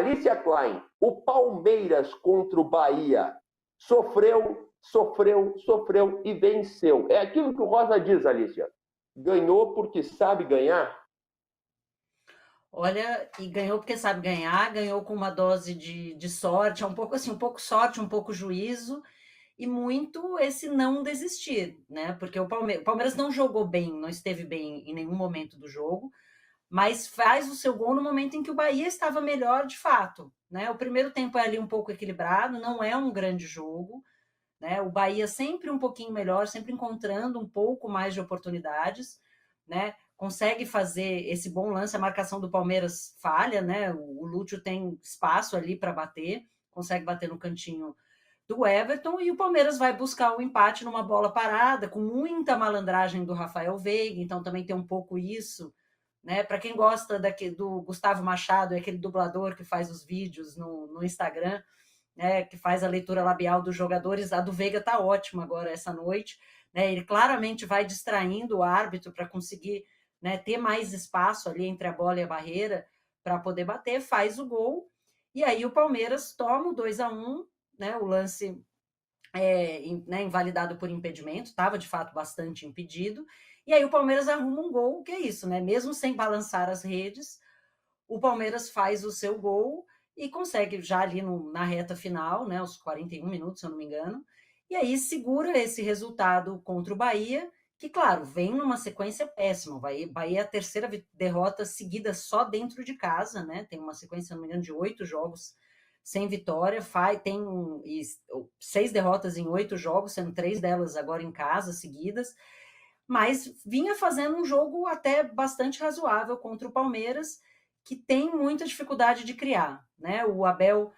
Alicia Klein, o Palmeiras contra o Bahia sofreu e venceu. É aquilo que o Rosa diz, Alicia. Ganhou porque sabe ganhar? Olha, e ganhou porque sabe ganhar, ganhou com uma dose de sorte, um pouco assim, um pouco sorte, um pouco juízo, e muito esse não desistir, né? Porque o Palmeiras não jogou bem, não esteve bem em nenhum momento do jogo, mas faz o seu gol no momento em que o Bahia estava melhor de fato, né? O primeiro tempo é ali um pouco equilibrado, não é um grande jogo, né? O Bahia sempre um pouquinho melhor, sempre encontrando um pouco mais de oportunidades, né? Consegue fazer esse bom lance, a marcação do Palmeiras falha, né? O Lúcio tem espaço ali para bater, consegue bater no cantinho do Everton, e o Palmeiras vai buscar o empate numa bola parada, com muita malandragem do Rafael Veiga, então também tem um pouco isso, né? Para quem gosta do Gustavo Machado, é aquele dublador que faz os vídeos no Instagram, né, que faz a leitura labial dos jogadores, a do Veiga está ótima agora essa noite, né? Ele claramente vai distraindo o árbitro para conseguir, né, ter mais espaço ali entre a bola e a barreira para poder bater, faz o gol, e aí o Palmeiras toma o 2-1, né? O lance né, invalidado por impedimento, estava de fato bastante impedido, e aí o Palmeiras arruma um gol, que é isso, né? Mesmo sem balançar as redes, o Palmeiras faz o seu gol e consegue já ali na reta final, né, aos 41 minutos, se eu não me engano, e aí segura esse resultado contra o Bahia, que, claro, vem numa sequência péssima. O Bahia é a terceira derrota seguida só dentro de casa, né? Tem uma sequência, se não me engano, de 8 jogos sem vitória, tem 6 derrotas em 8 jogos, sendo 3 delas agora em casa, seguidas, mas vinha fazendo um jogo até bastante razoável contra o Palmeiras, que tem muita dificuldade de criar, né? O Abel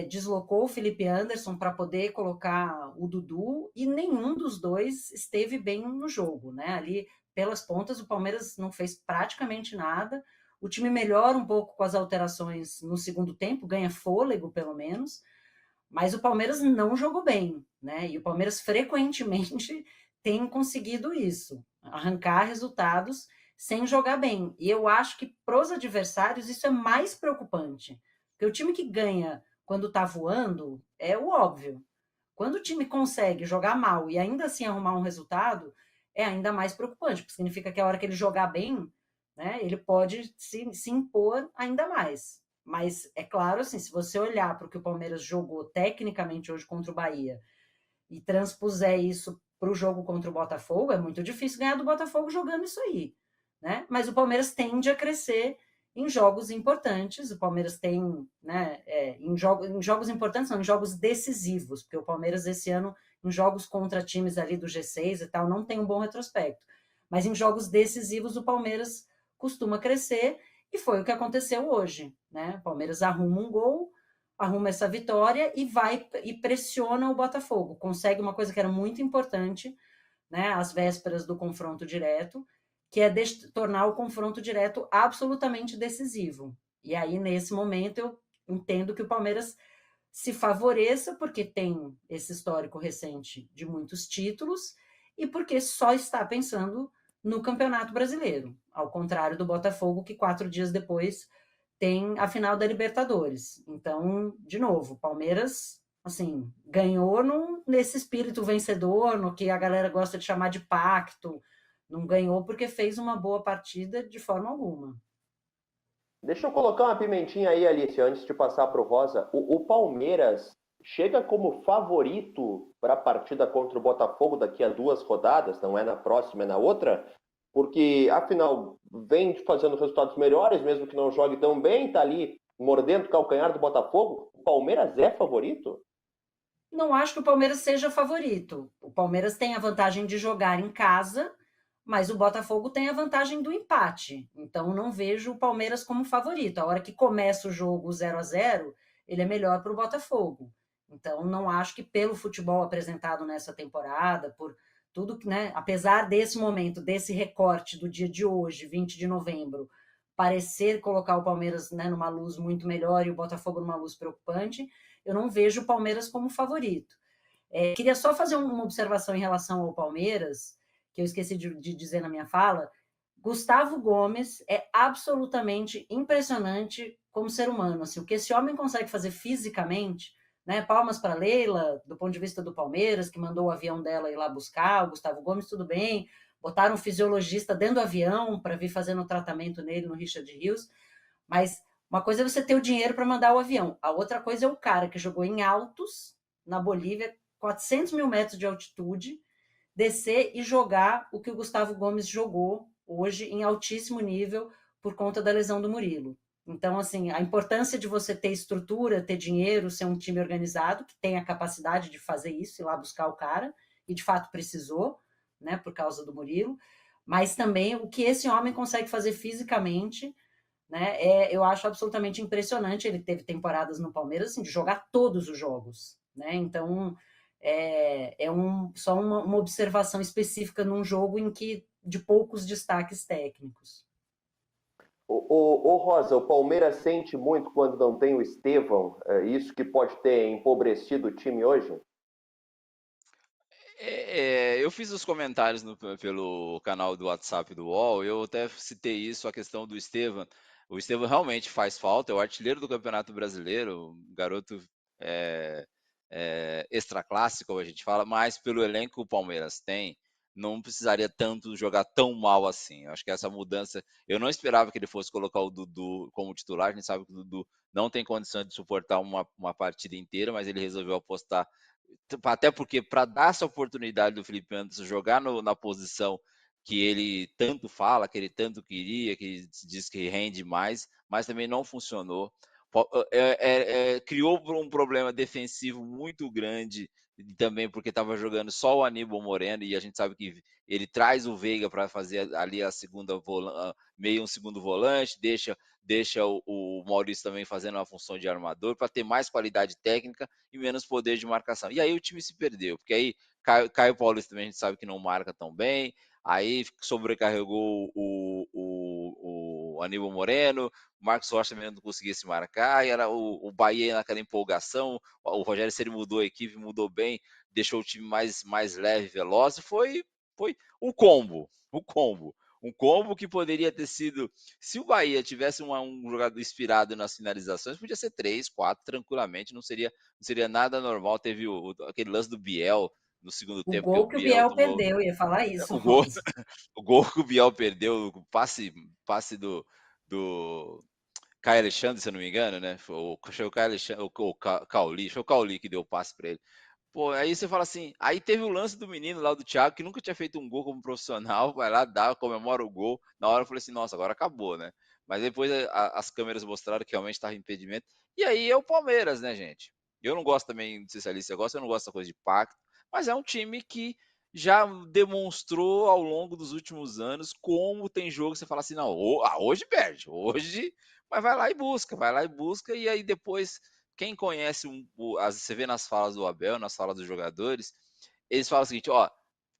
deslocou o Felipe Anderson para poder colocar o Dudu, e nenhum dos dois esteve bem no jogo, né? Ali pelas pontas o Palmeiras não fez praticamente nada. O time melhora um pouco com as alterações no segundo tempo, ganha fôlego pelo menos, mas o Palmeiras não jogou bem, né? E o Palmeiras frequentemente tem conseguido isso, arrancar resultados sem jogar bem. E eu acho que para os adversários isso é mais preocupante, porque o time que ganha quando está voando é o óbvio. Quando o time consegue jogar mal e ainda assim arrumar um resultado, é ainda mais preocupante, porque significa que a hora que ele jogar bem, né, ele pode se impor ainda mais. Mas é claro, assim, se você olhar para o que o Palmeiras jogou tecnicamente hoje contra o Bahia e transpuser isso para o jogo contra o Botafogo, é muito difícil ganhar do Botafogo jogando isso aí, né? Mas o Palmeiras tende a crescer em jogos importantes. O Palmeiras tem, né, em jogos importantes, não, em jogos decisivos, porque o Palmeiras esse ano, em jogos contra times ali do G6 e tal, não tem um bom retrospecto. Mas em jogos decisivos o Palmeiras costuma crescer, e foi o que aconteceu hoje, né? O Palmeiras arruma um gol, arruma essa vitória e vai e pressiona o Botafogo, consegue uma coisa que era muito importante, né, às vésperas do confronto direto, que é tornar o confronto direto absolutamente decisivo. E aí, nesse momento, eu entendo que o Palmeiras se favoreça, porque tem esse histórico recente de muitos títulos e porque só está pensando no Campeonato Brasileiro, ao contrário do Botafogo, que 4 dias depois tem a final da Libertadores. Então, de novo, Palmeiras, assim, ganhou nesse espírito vencedor, no que a galera gosta de chamar de pacto. Não ganhou porque fez uma boa partida de forma alguma. Deixa eu colocar uma pimentinha aí, Alice, antes de passar para o Rosa. O Palmeiras chega como favorito para a partida contra o Botafogo daqui a 2 rodadas, não é na próxima, é na outra, porque, afinal, vem fazendo resultados melhores, mesmo que não jogue tão bem, está ali mordendo o calcanhar do Botafogo. O Palmeiras é favorito? Não acho que o Palmeiras seja favorito. O Palmeiras tem a vantagem de jogar em casa, mas o Botafogo tem a vantagem do empate. Então não vejo o Palmeiras como favorito. A hora que começa o jogo 0-0, ele é melhor para o Botafogo. Então não acho que pelo futebol apresentado nessa temporada, por tudo que, né, apesar desse momento, desse recorte do dia de hoje, 20 de novembro, parecer colocar o Palmeiras, né, numa luz muito melhor e o Botafogo numa luz preocupante, eu não vejo o Palmeiras como favorito. Queria só fazer uma observação em relação ao Palmeiras, que eu esqueci de dizer na minha fala. Gustavo Gomes é absolutamente impressionante como ser humano, assim, o que esse homem consegue fazer fisicamente, né? Palmas para Leila, do ponto de vista do Palmeiras, que mandou o avião dela ir lá buscar, o Gustavo Gomes, tudo bem, botaram um fisiologista dentro do avião para vir fazendo o tratamento nele no Richard Rios, mas uma coisa é você ter o dinheiro para mandar o avião, a outra coisa é o cara que jogou em Altos, na Bolívia, 400 mil metros de altitude, descer e jogar o que o Gustavo Gomes jogou hoje em altíssimo nível por conta da lesão do Murilo. Então, assim, a importância de você ter estrutura, ter dinheiro, ser um time organizado, que tem a capacidade de fazer isso, ir lá buscar o cara, e de fato precisou, né, por causa do Murilo, mas também o que esse homem consegue fazer fisicamente, né, eu acho absolutamente impressionante. Ele teve temporadas no Palmeiras assim, de jogar todos os jogos, né? Então só uma observação específica num jogo em que de poucos destaques técnicos. O Rosa, o Palmeiras sente muito quando não tem o Estevão, isso que pode ter empobrecido o time hoje? Eu fiz os comentários pelo canal do WhatsApp do UOL, eu até citei isso, a questão do Estevam. O Estevam realmente faz falta, é o artilheiro do Campeonato Brasileiro, um garoto é, extra classe, como a gente fala, mas pelo elenco que o Palmeiras tem, não precisaria tanto jogar tão mal assim. Eu acho que essa mudança, eu não esperava que ele fosse colocar o Dudu como titular, a gente sabe que o Dudu não tem condição de suportar uma partida inteira, mas ele resolveu apostar até porque para dar essa oportunidade do Felipe Anderson jogar na posição que ele tanto fala, que ele tanto queria, que ele diz que rende mais, mas também não funcionou. Criou um problema defensivo muito grande também porque estava jogando só o Aníbal Moreno e a gente sabe que ele traz o Veiga para fazer ali a segunda meio um segundo volante, deixa o Maurício também fazendo uma função de armador para ter mais qualidade técnica e menos poder de marcação. E aí o time se perdeu, porque aí Caio Paulista também a gente sabe que não marca tão bem, aí sobrecarregou o Aníbal Moreno, o Marcos Rocha também não conseguia se marcar, e era o Bahia naquela empolgação, o Rogério Ceni mudou a equipe, mudou bem, deixou o time mais leve, veloz, e foi o combo, um combo que poderia ter sido, se o Bahia tivesse um jogador inspirado nas finalizações, podia ser 3, 4 tranquilamente, não seria nada normal. Teve aquele lance do Biel no segundo O tempo, que o gol que o Biel Biel tomou perdeu, ia falar isso, o gol, Rosa. o gol que o Biel perdeu, o passe do Caio Alexandre, se eu não me engano, né? Foi o Caio Alexandre, o Cauli, foi o Cauli que deu o passe para ele. Pô, aí você fala assim, aí teve o lance do menino lá do Thiago, que nunca tinha feito um gol como profissional, vai lá, dá, comemora o gol. Na hora eu falei assim, nossa, agora acabou, né? Mas depois as câmeras mostraram que realmente estava impedimento. E aí é o Palmeiras, né, gente? Eu não gosto também, não sei se a Alice gosta, eu não gosto dessa coisa de pacto, mas é um time que já demonstrou ao longo dos últimos anos como tem jogo que você fala assim, não, hoje perde, hoje, mas vai lá e busca, e aí depois quem conhece você vê nas falas do Abel, nas falas dos jogadores, eles falam o seguinte, ó,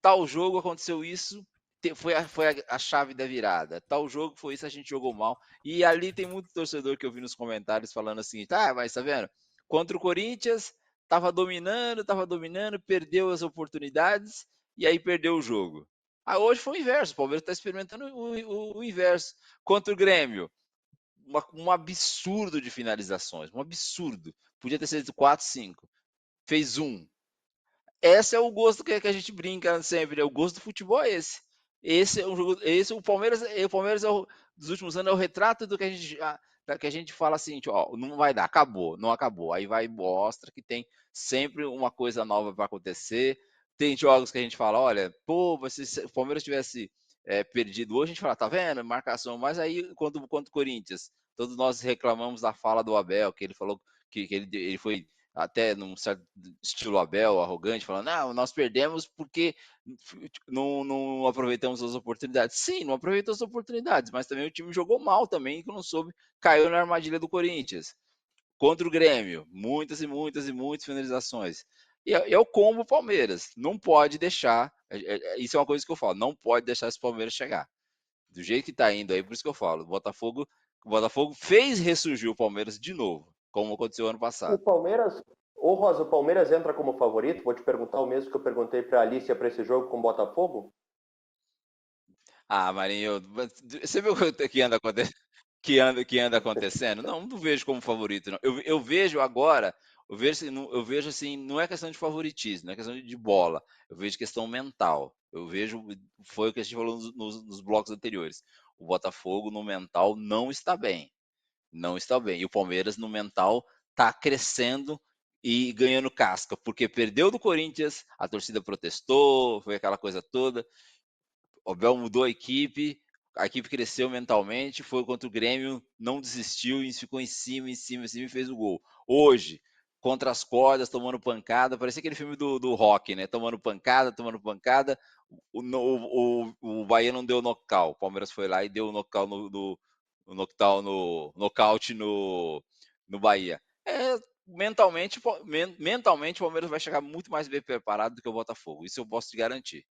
tal jogo aconteceu isso, foi a chave da virada. Tal jogo foi isso, a gente jogou mal. E ali tem muito torcedor que eu vi nos comentários falando assim, tá, mas tá vendo? Contra o Corinthians, tava dominando, perdeu as oportunidades e aí perdeu o jogo. Ah, hoje foi o inverso, o Palmeiras está experimentando o inverso. Contra o Grêmio, um absurdo de finalizações, um absurdo. Podia ter sido 4, 5. Fez um. Esse é o gosto que a gente brinca sempre, né? O gosto do futebol é esse. Esse é um jogo, esse o Palmeiras dos últimos anos é o retrato do que a gente fala assim, ó, não vai dar, acabou, não acabou. Aí vai e mostra que tem sempre uma coisa nova para acontecer. Tem jogos que a gente fala, olha, pô, se o Palmeiras tivesse perdido hoje, a gente fala, tá vendo? Marcação, mas aí quanto o Corinthians, todos nós reclamamos da fala do Abel, que ele falou que ele foi até num certo estilo Abel, arrogante, falando, não, nós perdemos porque não aproveitamos as oportunidades. Sim, não aproveitou as oportunidades, mas também o time jogou mal também, que não soube, caiu na armadilha do Corinthians. Contra o Grêmio, muitas e muitas e muitas finalizações. E é o combo Palmeiras. Não pode deixar, isso é uma coisa que eu falo, não pode deixar esse Palmeiras chegar. Do jeito que tá indo aí, por isso que eu falo, o Botafogo fez ressurgir o Palmeiras de novo, como aconteceu ano O passado. Palmeiras, ô Rosa, o Palmeiras entra como favorito? Vou te perguntar o mesmo que eu perguntei para a Alicia para esse jogo com o Botafogo. Ah, Marinho, você viu o que anda acontecendo? que anda acontecendo? Não vejo como favorito, não. Eu vejo agora, eu vejo assim, não é questão de favoritismo, não é questão de bola, eu vejo questão mental. Eu vejo, foi o que a gente falou nos blocos anteriores. O Botafogo no mental não está bem. Não está bem. E o Palmeiras no mental está crescendo e ganhando casca, porque perdeu do Corinthians, a torcida protestou, foi aquela coisa toda. O Abel mudou a equipe cresceu mentalmente, foi contra o Grêmio, não desistiu e ficou em cima e fez o gol. Hoje, contra as cordas, tomando pancada, parecia aquele filme do Rock, né? Tomando pancada, o Bahia não deu nocaute, o Palmeiras foi lá e deu nocaute nocaute no Bahia. Mentalmente o Palmeiras vai chegar muito mais bem preparado do que o Botafogo, isso eu posso te garantir.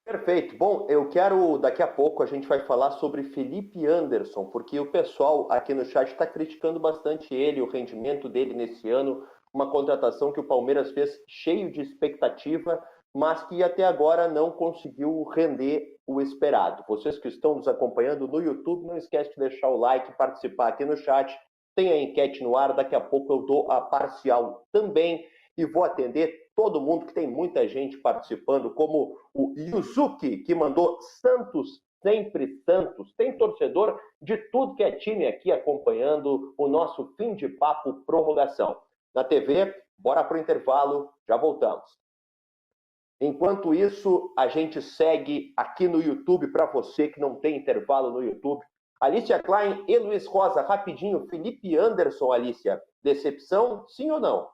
Perfeito. Bom, eu quero, daqui a pouco, a gente vai falar sobre Felipe Anderson, porque o pessoal aqui no chat está criticando bastante ele, o rendimento dele nesse ano, uma contratação que o Palmeiras fez cheio de expectativa, mas que até agora não conseguiu render o esperado. Vocês que estão nos acompanhando no YouTube, não esquece de deixar o like, participar aqui no chat, tem a enquete no ar, daqui a pouco eu dou a parcial também e vou atender todo mundo, que tem muita gente participando, como o Yuzuki, que mandou Santos, sempre Santos. Tem torcedor de tudo que é time aqui acompanhando o nosso fim de papo prorrogação. Na TV, bora pro intervalo, já voltamos. Enquanto isso, a gente segue aqui no YouTube, para você que não tem intervalo no YouTube. Alicia Klein e Luiz Rosa, rapidinho. Felipe Anderson, Alicia, decepção, sim ou não?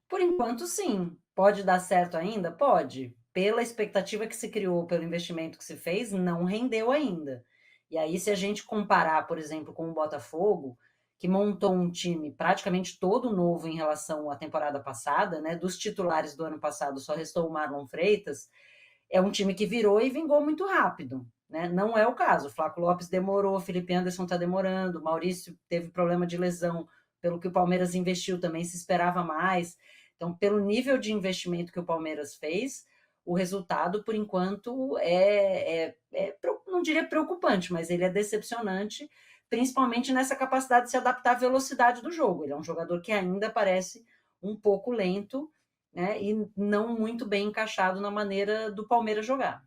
Por enquanto, sim. Pode dar certo ainda? Pode. Pela expectativa que se criou, pelo investimento que se fez, não rendeu ainda. E aí, se a gente comparar, por exemplo, com o Botafogo, que montou um time praticamente todo novo em relação à temporada passada, né? Dos titulares do ano passado, só restou o Marlon Freitas. É um time que virou e vingou muito rápido, né? Não é o caso. O Flaco Lopes demorou, o Felipe Anderson está demorando, o Maurício teve problema de lesão, pelo que o Palmeiras investiu também se esperava mais. Então, pelo nível de investimento que o Palmeiras fez, o resultado, por enquanto, não diria preocupante, mas ele é decepcionante, principalmente nessa capacidade de se adaptar à velocidade do jogo. Ele é um jogador que ainda parece um pouco lento, né, e não muito bem encaixado na maneira do Palmeiras jogar.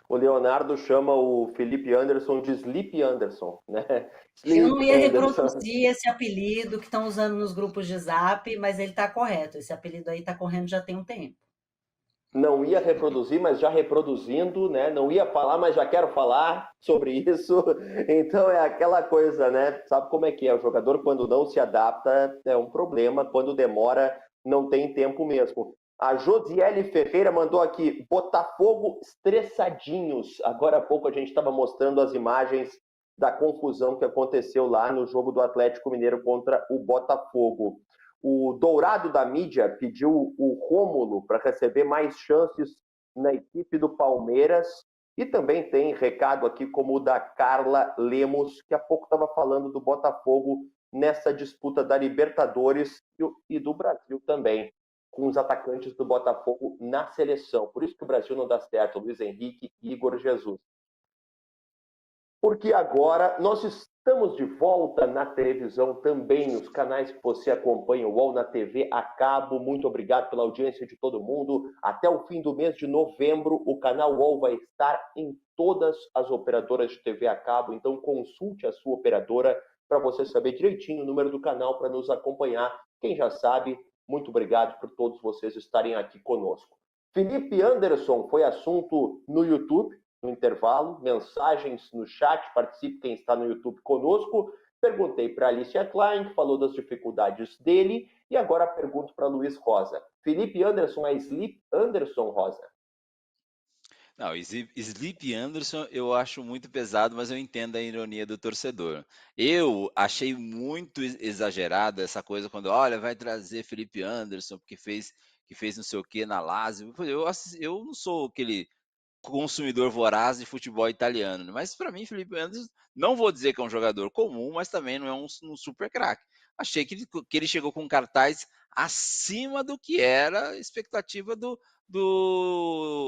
O Leonardo chama o Felipe Anderson de Sleep Anderson, né? Eu não Sleep ia Anderson. reproduzir esse apelido que estão usando nos grupos de zap, mas ele está correto. Esse apelido aí está correndo já tem um tempo. Não ia reproduzir, mas já reproduzindo, né? Não ia falar, mas já quero falar sobre isso. Então é aquela coisa, né? Sabe como é que é? O jogador, quando não se adapta, é um problema. Quando demora, não tem tempo mesmo. A Josiele Ferreira mandou aqui, Botafogo estressadinhos. Agora há pouco a gente estava mostrando as imagens da confusão que aconteceu lá no jogo do Atlético Mineiro contra o Botafogo. O Dourado da Mídia pediu o Rômulo para receber mais chances na equipe do Palmeiras. E também tem recado aqui como o da Carla Lemos, que há pouco estava falando do Botafogo nessa disputa da Libertadores e do Brasil também, com os atacantes do Botafogo na seleção. Por isso que o Brasil não dá certo, Luiz Henrique e Igor Jesus. Porque agora nós estamos de volta na televisão também, nos canais que você acompanha, o UOL na TV a cabo. Muito obrigado pela audiência de todo mundo. Até o fim do mês de novembro, o canal UOL vai estar em todas as operadoras de TV a cabo. Então consulte a sua operadora para você saber direitinho o número do canal para nos acompanhar. Quem já sabe, muito obrigado por todos vocês estarem aqui conosco. Felipe Anderson foi assunto no YouTube, no intervalo, mensagens no chat, participe quem está no YouTube conosco. Perguntei para a Alicia Klein, que falou das dificuldades dele, e agora pergunto para Luiz Rosa. Felipe Anderson é Sleep Anderson, Rosa? Não, Sleep Anderson eu acho muito pesado, mas eu entendo a ironia do torcedor. Eu achei muito exagerada essa coisa quando, olha, vai trazer Felipe Anderson porque fez não sei o que na Lazio. Eu não sou aquele consumidor voraz de futebol italiano, né? Mas para mim, Felipe Anderson, não vou dizer que é um jogador comum, mas também não é um super craque. Achei que ele chegou com um cartaz acima do que era a expectativa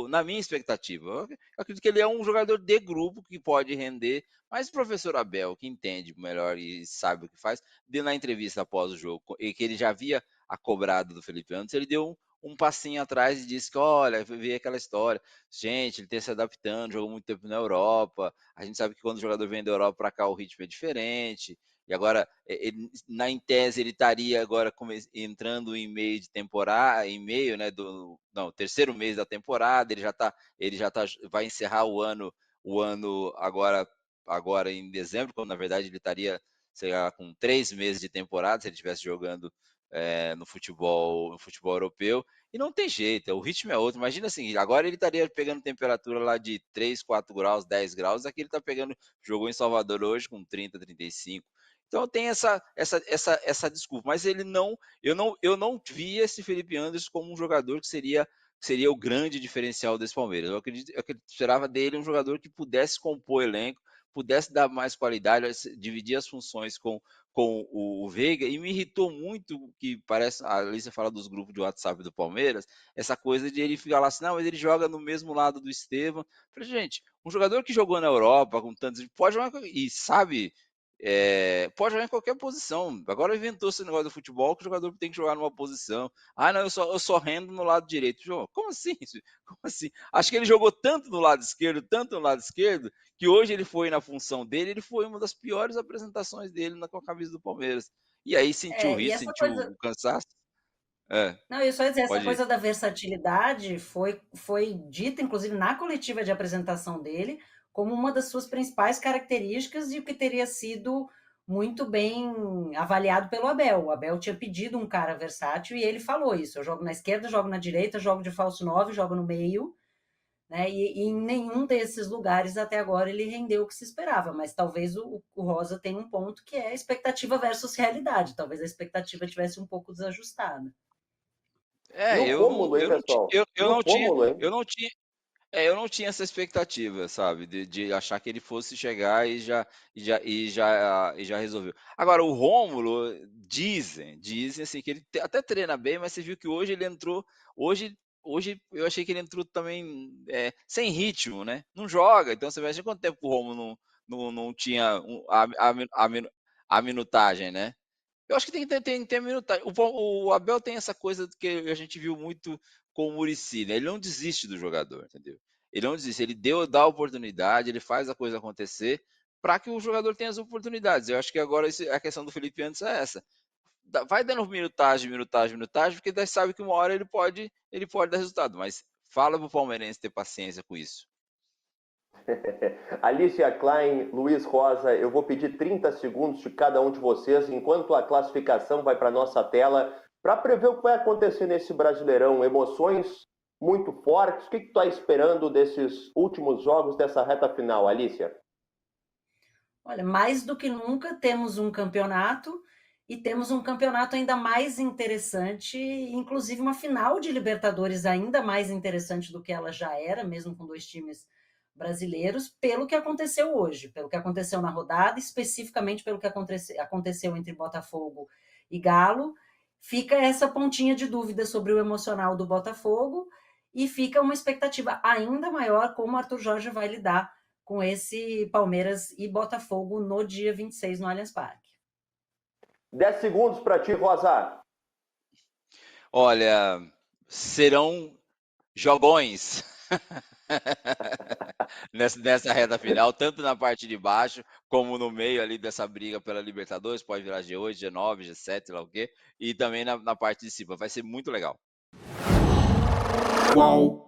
na minha expectativa. Eu acredito que ele é um jogador de grupo que pode render, mas o professor Abel, que entende melhor e sabe o que faz, deu na entrevista após o jogo, e que ele já havia cobrado do Felipe Anderson, ele deu um passinho atrás e disse que, olha, veio aquela história, gente, ele tem se adaptando, jogou muito tempo na Europa, a gente sabe que quando o jogador vem da Europa para cá o ritmo é diferente, e agora, em tese, ele estaria agora entrando em meio de temporada, em meio, né, terceiro mês da temporada, ele já vai encerrar o ano agora em dezembro, quando na verdade ele estaria, sei lá, com 3 meses de temporada, se ele estivesse jogando no futebol europeu, e não tem jeito, o ritmo é outro. Imagina assim, agora ele estaria pegando temperatura lá de 3, 4 graus, 10 graus, aqui ele está pegando, jogou em Salvador hoje com 30, 35. Então tem essa desculpa, mas eu não vi esse Felipe Anderson como um jogador que seria o grande diferencial desse Palmeiras. Eu esperava dele um jogador que pudesse compor elenco, pudesse dar mais qualidade, dividir as funções com o Veiga, e me irritou muito que parece, a Alicia fala dos grupos de WhatsApp do Palmeiras, essa coisa de ele ficar lá assim, não, mas ele joga no mesmo lado do Estevão. Falei, gente, um jogador que jogou na Europa com tantos, pode jogar e sabe, pode jogar em qualquer posição. Agora inventou esse negócio do futebol que o jogador tem que jogar numa posição. Ah, não, eu só rendo no lado direito. Como assim? Como assim? Acho que ele jogou tanto no lado esquerdo, que hoje ele foi na função dele, ele foi uma das piores apresentações dele com a camisa do Palmeiras. E aí sentiu o E risco, essa sentiu coisa. o cansaço. Não, eu só ia dizer, essa Pode ir. coisa da versatilidade foi dita, inclusive, na coletiva de apresentação dele, como uma das suas principais características e o que teria sido muito bem avaliado pelo Abel. O Abel tinha pedido um cara versátil e ele falou isso. Eu jogo na esquerda, jogo na direita, jogo de falso 9, jogo no meio, né? E em nenhum desses lugares até agora ele rendeu o que se esperava, mas talvez o Rosa tenha um ponto que é expectativa versus realidade. Talvez a expectativa tivesse um pouco desajustada. No Rômulo, hein, pessoal? No Rômulo, hein? Eu não tinha essa expectativa, sabe, de achar que ele fosse chegar e já resolveu. Agora, o Rômulo, dizem assim, que ele até treina bem, mas você viu que hoje ele entrou, hoje eu achei que ele entrou também sem ritmo, né? Não joga, então você vai ver quanto tempo o Rômulo não tinha a minutagem, né? Eu acho que tem que ter minutagem. O Abel tem essa coisa que a gente viu muito com o Muricy, né? Ele não desiste do jogador, entendeu? Ele não desiste, ele dá a oportunidade, ele faz a coisa acontecer para que o jogador tenha as oportunidades. Eu acho que agora a questão do Felipe Anderson é essa. Vai dando minutagem, porque daí sabe que uma hora ele pode dar resultado, mas fala pro palmeirense ter paciência com isso. Alicia Klein, Luiz Rosa, eu vou pedir 30 segundos de cada um de vocês, enquanto a classificação vai para a nossa tela, para prever o que vai acontecer nesse Brasileirão. Emoções muito fortes. O que tu está esperando desses últimos jogos, dessa reta final, Alicia? Olha, mais do que nunca temos um campeonato, e temos um campeonato ainda mais interessante, inclusive uma final de Libertadores ainda mais interessante do que ela já era, mesmo com 2 times brasileiros, pelo que aconteceu hoje, pelo que aconteceu na rodada, especificamente pelo que aconteceu entre Botafogo e Galo. Fica essa pontinha de dúvida sobre o emocional do Botafogo e fica uma expectativa ainda maior como o Arthur Jorge vai lidar com esse Palmeiras e Botafogo no dia 26 no Allianz Parque. 10 segundos para ti, Rosa. Olha, serão jogões nessa reta final, tanto na parte de baixo como no meio ali dessa briga pela Libertadores, pode virar G8, G9, G7, lá o quê, e também na parte de cima. Vai ser muito legal. Qual